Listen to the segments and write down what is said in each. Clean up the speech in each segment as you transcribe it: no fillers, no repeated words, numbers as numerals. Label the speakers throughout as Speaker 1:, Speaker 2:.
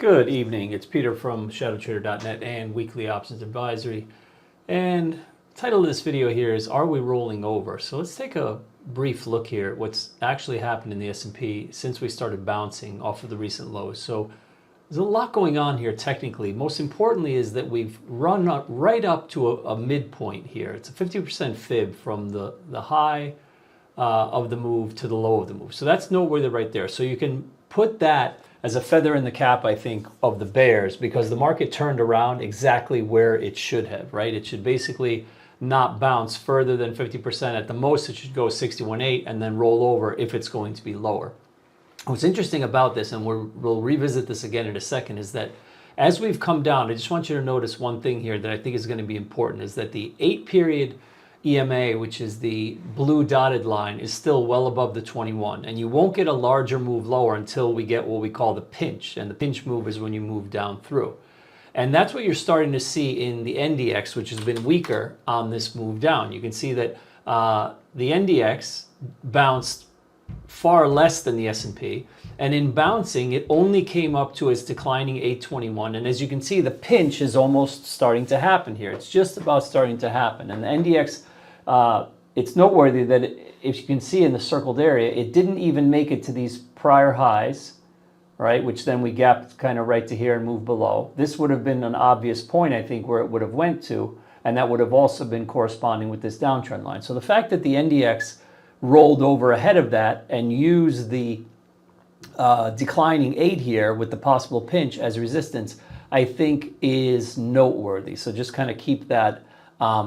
Speaker 1: Good evening. It's Peter from ShadowTrader.net and Weekly Options Advisory. And the title of this video here is, Are we rolling over? So let's take a brief look here at what's actually happened in the S&P since we started bouncing off of the recent lows. So there's a lot going on here technically. Most importantly is that we've run up right up to a midpoint here. It's a 50% fib from the high of the move to the low of the move. So that's noteworthy right there. So you can put that as a feather in the cap, I think, of the bears, because the market turned around exactly where it should have, right? It should basically not bounce further than 50%. At the most, it should go 61.8 and then roll over if it's going to be lower. What's interesting about this, and we'll revisit this again in a second, is that as we've come down, I just want you to notice one thing here that I think is going to be important, is that the 8-period EMA, which is the blue dotted line, is still well above the 21, and you won't get a larger move lower until we get what we call the pinch, and the pinch move is when you move down through. And that's what you're starting to see in the NDX, which has been weaker on this move down. You can see that the NDX bounced far less than the S&P, and in bouncing it only came up to its declining 821, and as you can see, the pinch is almost starting to happen here. It's just about starting to happen, and the NDX, it's noteworthy that if you can see in the circled area, it didn't even make it to these prior highs, right, which then we gapped kind of right to here and moved below. This would have been an obvious point, I think, where it would have went to, and that would have also been corresponding with this downtrend line. So the fact that the NDX rolled over ahead of that and used the declining 8 here with the possible pinch as resistance, I think is noteworthy. So just kind of keep that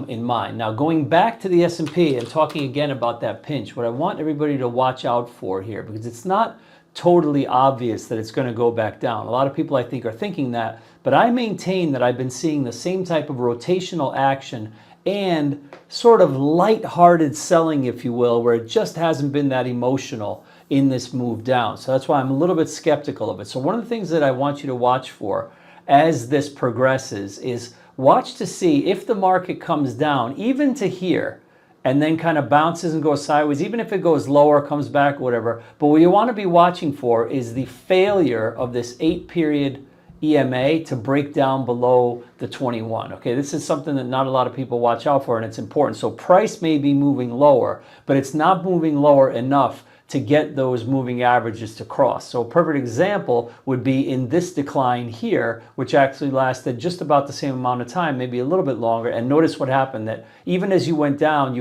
Speaker 1: in mind. Now, going back to the S&P and talking again about that pinch, what I want everybody to watch out for here, because it's not totally obvious that it's going to go back down. A lot of people, I think, are thinking that, but I maintain that I've been seeing the same type of rotational action and sort of light-hearted selling, if you will, where it just hasn't been that emotional in this move down. So that's why I'm a little bit skeptical of it. So one of the things that I want you to watch for as this progresses is watch to see if the market comes down even to here and then kind of bounces and goes sideways, even if it goes lower, comes back, whatever. But what you want to be watching for is the failure of this 8-period EMA to break down below the 21. Okay, this is something that not a lot of people watch out for, and it's important. So price may be moving lower, but it's not moving lower enough to get those moving averages to cross. So a perfect example would be in this decline here, which actually lasted just about the same amount of time, maybe a little bit longer. And notice what happened, that even as you went down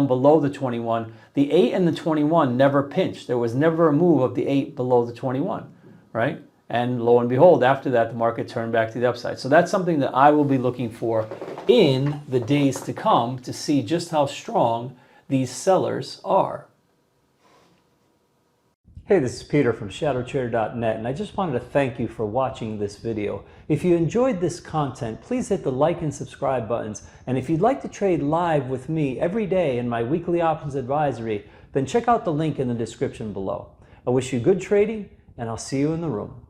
Speaker 1: below the 21. The 8 and the 21 never pinched. There was never a move of the 8 below the 21, right? And lo and behold, after that, the market turned back to the upside. So that's something that I will be looking for in the days to come to see just how strong these sellers are. Hey, this is Peter from ShadowTrader.net, and I just wanted to thank you for watching this video. If you enjoyed this content, please hit the like and subscribe buttons. And if you'd like to trade live with me every day in my weekly options advisory, then check out the link in the description below. I wish you good trading, and I'll see you in the room.